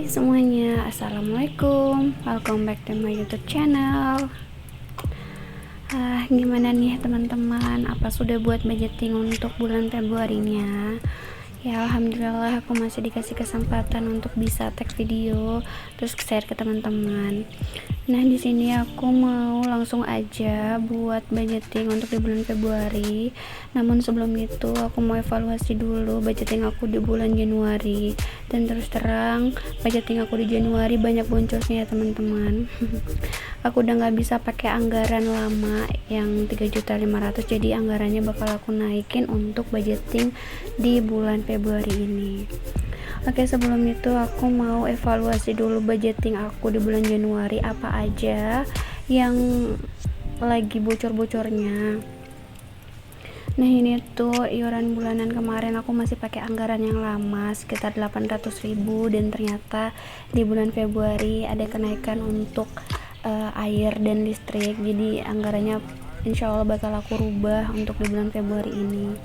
Hai semuanya, assalamualaikum, welcome back to my YouTube channel. Gimana nih teman-teman, apa sudah buat budgeting untuk bulan Februarinya? Ya alhamdulillah aku masih dikasih kesempatan untuk bisa tag video terus share ke teman-teman. Nah di sini aku mau langsung aja buat budgeting untuk di bulan Februari. Namun sebelum itu aku mau evaluasi dulu budgeting aku di bulan Januari. Dan terus terang budgeting aku di Januari banyak boncsosnya ya teman-teman. Aku udah nggak bisa pakai anggaran lama yang 3.500.000, jadi anggarannya bakal aku naikin untuk budgeting di bulan Februari ini. Oke, sebelum itu aku mau evaluasi dulu budgeting aku di bulan Januari, apa aja yang lagi bocor-bocornya. Nah ini tuh iuran bulanan kemarin aku masih pakai anggaran yang lama sekitar 800.000, dan ternyata di bulan Februari ada kenaikan untuk air dan listrik, jadi anggarannya insya Allah bakal aku rubah untuk di bulan Februari ini.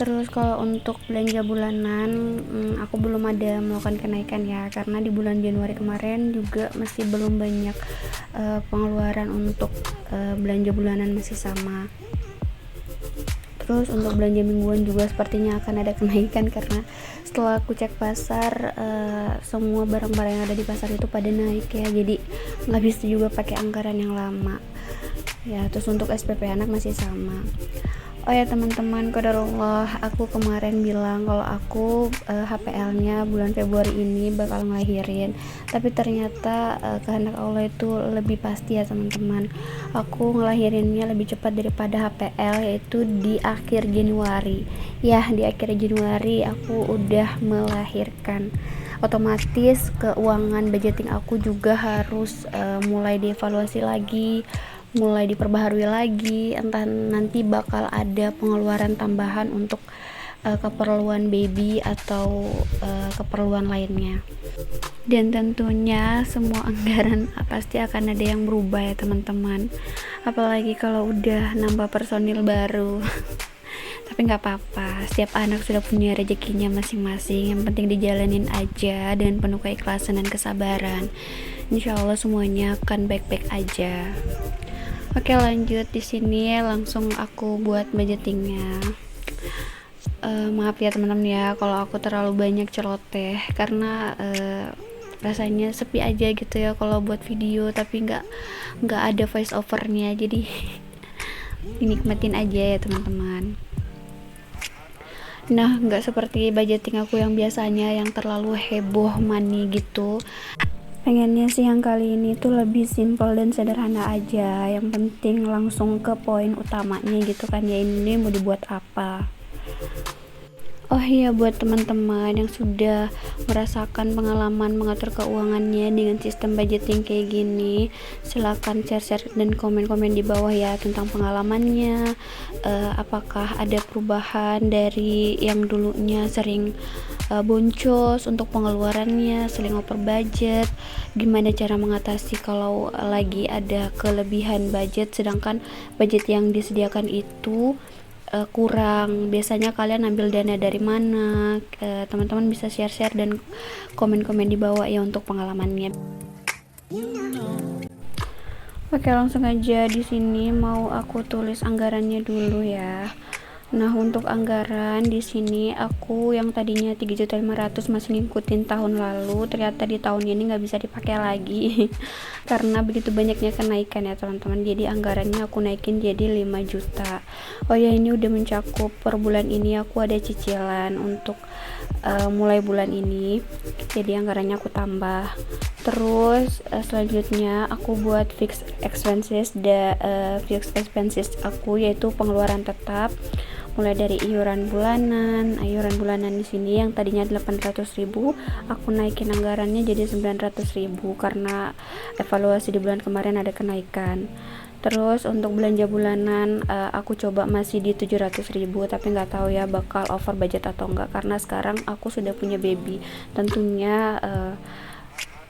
Terus kalau untuk belanja bulanan, aku belum ada melakukan kenaikan ya, karena di bulan Januari kemarin juga masih belum banyak pengeluaran untuk belanja bulanan masih sama. Terus untuk belanja mingguan juga sepertinya akan ada kenaikan, karena setelah aku cek pasar, semua barang-barang yang ada di pasar itu pada naik ya, jadi nggak bisa juga pakai anggaran yang lama ya. Terus untuk SPP anak masih sama. Oh ya teman-teman, qadarullah, aku kemarin bilang kalau aku HPL-nya bulan Februari ini bakal ngelahirin, tapi ternyata kehendak Allah itu lebih pasti ya teman-teman. Aku ngelahirinnya lebih cepat daripada HPL, yaitu di akhir Januari. Ya, di akhir Januari aku udah melahirkan. Otomatis keuangan budgeting aku juga harus mulai dievaluasi lagi, mulai diperbaharui lagi, entah nanti bakal ada pengeluaran tambahan untuk keperluan baby atau keperluan lainnya. Dan tentunya semua anggaran pasti akan ada yang berubah ya teman-teman, apalagi kalau udah nambah personil baru. Tapi nggak apa-apa, setiap anak sudah punya rezekinya masing-masing, yang penting dijalanin aja dengan penuh keikhlasan dan kesabaran. Insya Allah semuanya akan baik-baik aja. Oke, lanjut. Di sini langsung aku buat budgetingnya. Maaf ya teman-teman ya kalau aku terlalu banyak celoteh, karena rasanya sepi aja gitu ya kalau buat video tapi nggak ada voice overnya, jadi dinikmatin aja ya teman-teman. Nah, nggak seperti budgeting aku yang biasanya yang terlalu heboh money gitu. Pengennya sih yang kali ini tuh lebih simpel dan sederhana aja, yang penting langsung ke poin utamanya gitu kan ya, ini mau dibuat apa. Oh iya, buat teman-teman yang sudah merasakan pengalaman mengatur keuangannya dengan sistem budgeting kayak gini, silahkan share dan komen-komen di bawah ya tentang pengalamannya. Apakah ada perubahan dari yang dulunya sering boncos untuk pengeluarannya, sering over budget, gimana cara mengatasi kalau lagi ada kelebihan budget sedangkan budget yang disediakan itu kurang. Biasanya kalian ambil dana dari mana? Teman-teman bisa share dan komen-komen di bawah ya untuk pengalamannya. Oke, langsung aja. Di sini mau aku tulis anggarannya dulu ya. Nah, untuk anggaran di sini aku yang tadinya 3.500.000 masih ngikutin tahun lalu, ternyata di tahun ini nggak bisa dipakai lagi karena begitu banyaknya kenaikan ya teman-teman. Jadi anggarannya aku naikin jadi 5 juta. Oh ya, ini udah mencakup per bulan ini aku ada cicilan untuk mulai bulan ini, jadi anggarannya aku tambah. Terus selanjutnya aku buat fixed expenses aku, yaitu pengeluaran tetap, mulai dari iuran bulanan. Iuran bulanan di sini yang tadinya 800.000 aku naikin anggarannya jadi 900.000 karena evaluasi di bulan kemarin ada kenaikan. Terus untuk belanja bulanan aku coba masih di 700.000, tapi nggak tahu ya bakal over budget atau enggak, karena sekarang aku sudah punya baby, tentunya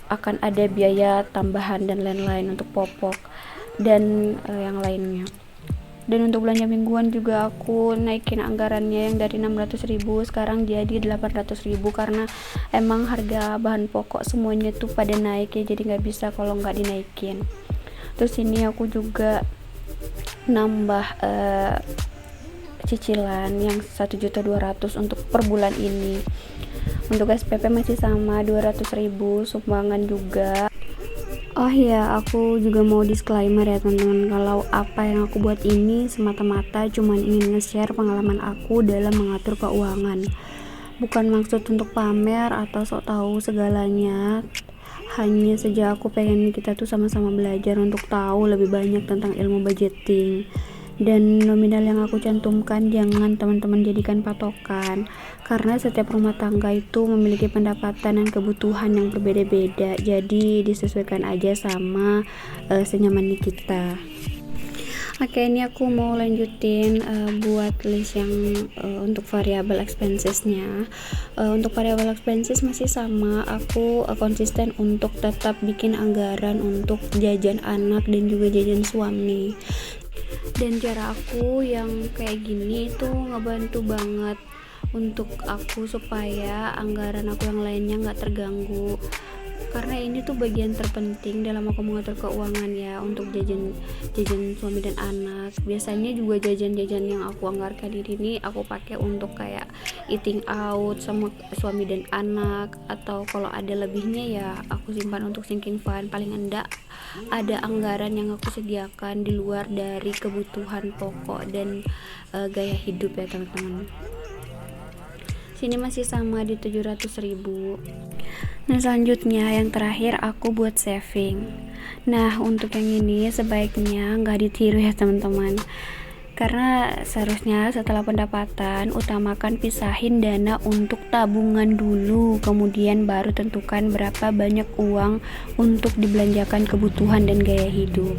akan ada biaya tambahan dan lain-lain untuk popok dan yang lainnya. Dan untuk belanja mingguan juga aku naikin anggarannya yang dari 600.000 sekarang jadi 800.000 karena emang harga bahan pokok semuanya tuh pada naik ya, jadi nggak bisa kalau nggak dinaikin. Terus ini aku juga nambah cicilan yang 1.200.000 untuk per bulan ini. Untuk SPP masih sama 200.000, sumbangan juga. Oh ya, aku juga mau disclaimer ya teman-teman, kalau apa yang aku buat ini semata-mata cuman ingin nge-share pengalaman aku dalam mengatur keuangan. Bukan maksud untuk pamer atau sok tahu segalanya. Hanya saja aku pengen kita tuh sama-sama belajar untuk tahu lebih banyak tentang ilmu budgeting. Dan nominal yang aku cantumkan jangan teman-teman jadikan patokan, karena setiap rumah tangga itu memiliki pendapatan dan kebutuhan yang berbeda-beda, jadi disesuaikan aja sama senyaman kita. Oke, ini aku mau lanjutin buat list yang untuk variable expensesnya. Untuk variable expenses masih sama, aku konsisten untuk tetap bikin anggaran untuk jajan anak dan juga jajan suami. Dan cara aku yang kayak gini itu ngebantu banget untuk aku supaya anggaran aku yang lainnya nggak terganggu, karena ini tuh bagian terpenting dalam aku mengatur keuangan ya, untuk jajan suami dan anak. Biasanya juga jajan-jajan yang aku anggarkan ini aku pakai untuk kayak eating out sama suami dan anak, atau kalau ada lebihnya ya aku simpan untuk sinking fund. Paling enggak ada anggaran yang aku sediakan di luar dari kebutuhan pokok dan gaya hidup ya teman-teman. Sini masih sama di 700.000. Nah selanjutnya yang terakhir aku buat saving. Nah untuk yang ini sebaiknya nggak ditiru ya teman-teman, karena seharusnya setelah pendapatan utamakan pisahin dana untuk tabungan dulu, kemudian baru tentukan berapa banyak uang untuk dibelanjakan kebutuhan dan gaya hidup.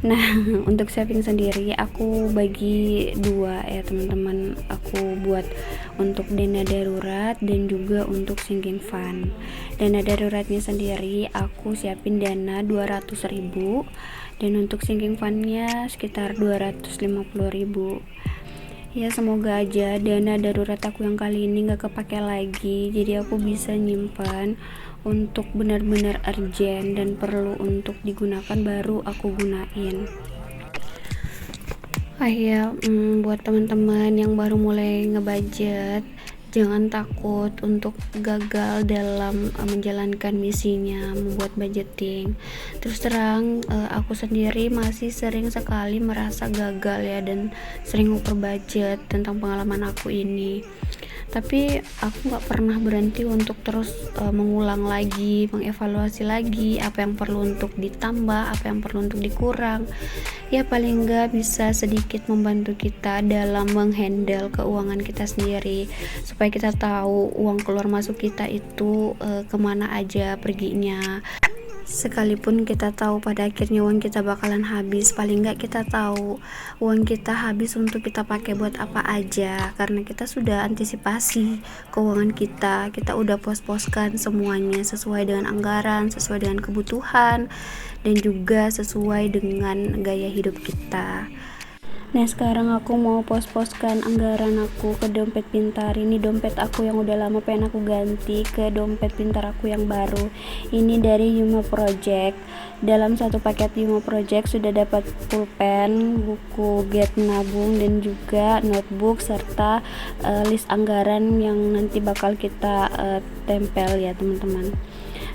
Nah untuk saving sendiri aku bagi dua ya teman-teman, aku buat untuk dana darurat dan juga untuk sinking fund. Dana daruratnya sendiri aku siapin dana 200.000 dan untuk sinking fundnya sekitar 250.000. Ya semoga aja dana darurat aku yang kali ini gak kepake lagi, jadi aku bisa nyimpan untuk benar-benar urgent dan perlu untuk digunakan baru aku gunain. Buat teman-teman yang baru mulai ngebudget, jangan takut untuk gagal dalam menjalankan misinya membuat budgeting. Terus terang aku sendiri masih sering sekali merasa gagal ya, dan sering over budget tentang pengalaman aku ini. Tapi aku gak pernah berhenti untuk terus mengulang lagi, mengevaluasi lagi apa yang perlu untuk ditambah, apa yang perlu untuk dikurang. Ya paling gak bisa sedikit membantu kita dalam menghandle keuangan kita sendiri, supaya kita tahu uang keluar masuk kita itu kemana aja perginya. Sekalipun kita tahu pada akhirnya uang kita bakalan habis, paling nggak kita tahu uang kita habis untuk kita pakai buat apa aja, karena kita sudah antisipasi keuangan kita udah pos-poskan semuanya sesuai dengan anggaran, sesuai dengan kebutuhan, dan juga sesuai dengan gaya hidup kita. Nah sekarang aku mau pos-poskan anggaran aku ke dompet pintar. Ini dompet aku yang udah lama pengen aku ganti ke dompet pintar aku yang baru. Ini dari Yuma Project. Dalam satu paket Yuma Project sudah dapat pulpen, buku get nabung, dan juga notebook serta list anggaran yang nanti bakal kita tempel ya teman-teman.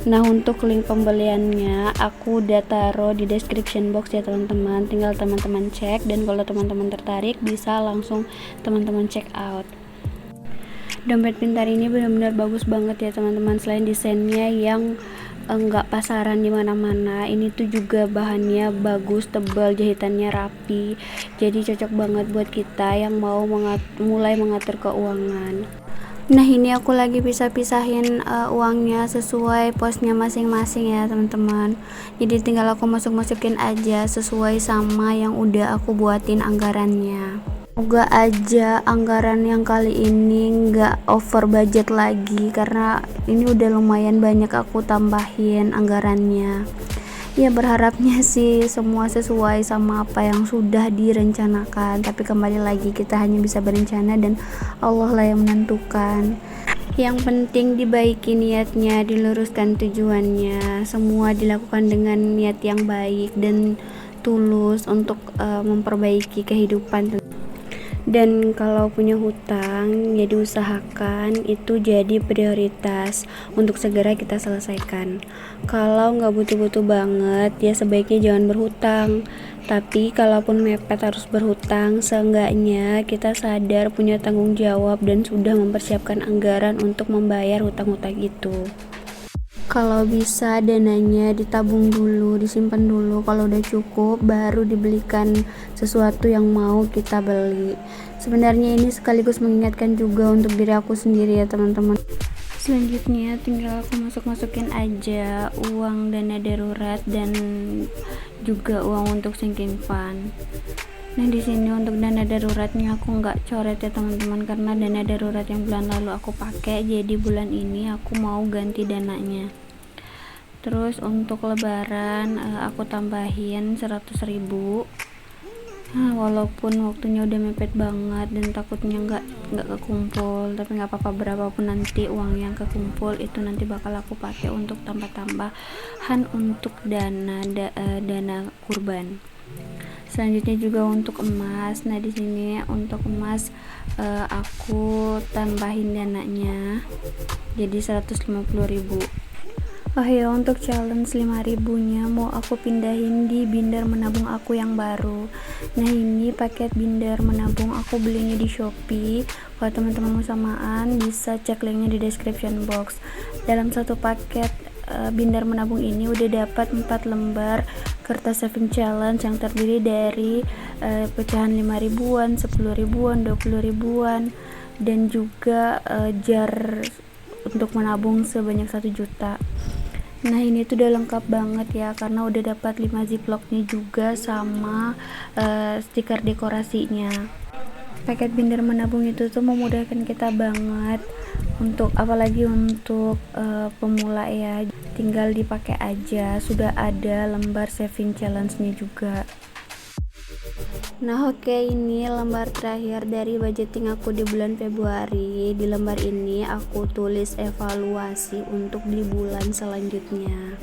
Nah untuk link pembeliannya aku udah taruh di description box ya teman-teman, tinggal teman-teman cek, dan kalau teman-teman tertarik bisa langsung teman-teman check out. Dompet pintar ini benar-benar bagus banget ya teman-teman. Selain desainnya yang enggak pasaran di mana-mana, ini tuh juga bahannya bagus, tebal, jahitannya rapi, jadi cocok banget buat kita yang mau mulai mengatur keuangan. Nah ini aku lagi pisah-pisahin uangnya sesuai posnya masing-masing ya teman-teman. Jadi tinggal aku masukin aja sesuai sama yang udah aku buatin anggarannya. Semoga aja anggaran yang kali ini nggak over budget lagi, karena ini udah lumayan banyak aku tambahin anggarannya. Ya berharapnya sih semua sesuai sama apa yang sudah direncanakan, tapi kembali lagi kita hanya bisa berencana dan Allah lah yang menentukan. Yang penting dibaiki niatnya, diluruskan tujuannya, semua dilakukan dengan niat yang baik dan tulus untuk memperbaiki kehidupan. Dan kalau punya hutang ya diusahakan itu jadi prioritas untuk segera kita selesaikan. Kalau nggak butuh-butuh banget ya sebaiknya jangan berhutang, tapi kalaupun mepet harus berhutang, seenggaknya kita sadar punya tanggung jawab dan sudah mempersiapkan anggaran untuk membayar hutang-hutang itu. Kalau bisa dananya ditabung dulu, disimpan dulu, kalau udah cukup baru dibelikan sesuatu yang mau kita beli. Sebenarnya ini sekaligus mengingatkan juga untuk diri aku sendiri ya teman-teman. Selanjutnya tinggal aku masukin aja uang dana darurat dan juga uang untuk sinking fund. Nah di sini untuk dana daruratnya aku nggak coret ya teman-teman, karena dana darurat yang bulan lalu aku pakai, jadi bulan ini aku mau ganti dananya. Terus untuk lebaran aku tambahin 100.000. Nah, walaupun waktunya udah mepet banget dan takutnya nggak kekumpul, tapi nggak apa-apa, berapapun nanti uang yang kekumpul itu nanti bakal aku pakai untuk tambah-tambahan untuk dana kurban. Selanjutnya juga untuk emas. Nah di sini untuk emas aku tambahin dananya jadi 150.000. Oh ya, untuk challenge 5.000 nya mau aku pindahin di binder menabung aku yang baru. Nah ini paket binder menabung aku belinya di Shopee. Kalau teman-teman mau samaan bisa cek linknya di description box. Dalam satu paket binder menabung ini udah dapat 4 lembar kertas saving challenge yang terdiri dari pecahan 5.000-an, 10.000-an, 20.000-an, dan juga jar untuk menabung sebanyak 1 juta. Nah ini tuh udah lengkap banget ya, karena udah dapat 5 ziplocknya juga sama stiker dekorasinya. Paket binder menabung itu tuh memudahkan kita banget untuk apalagi untuk pemula ya, tinggal dipakai aja, sudah ada lembar saving challenge-nya juga. Nah oke, ini lembar terakhir dari budgeting aku di bulan Februari. Di lembar ini aku tulis evaluasi untuk di bulan selanjutnya.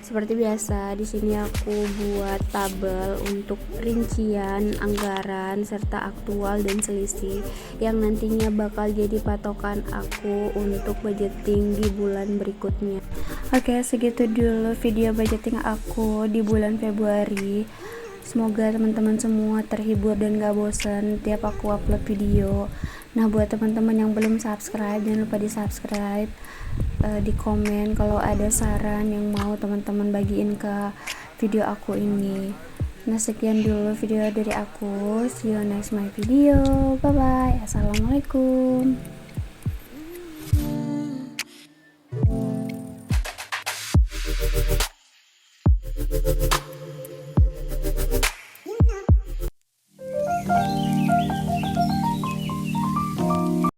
Seperti biasa, di sini aku buat tabel untuk rincian anggaran serta aktual dan selisih yang nantinya bakal jadi patokan aku untuk budgeting di bulan berikutnya. Oke, segitu dulu video budgeting aku di bulan Februari. Semoga teman-teman semua terhibur dan gak bosan tiap aku upload video. Nah buat teman-teman yang belum subscribe, jangan lupa di subscribe, di komen kalau ada saran yang mau teman-teman bagiin ke video aku ini. Nah sekian dulu video dari aku, see you next my video, bye bye, assalamualaikum.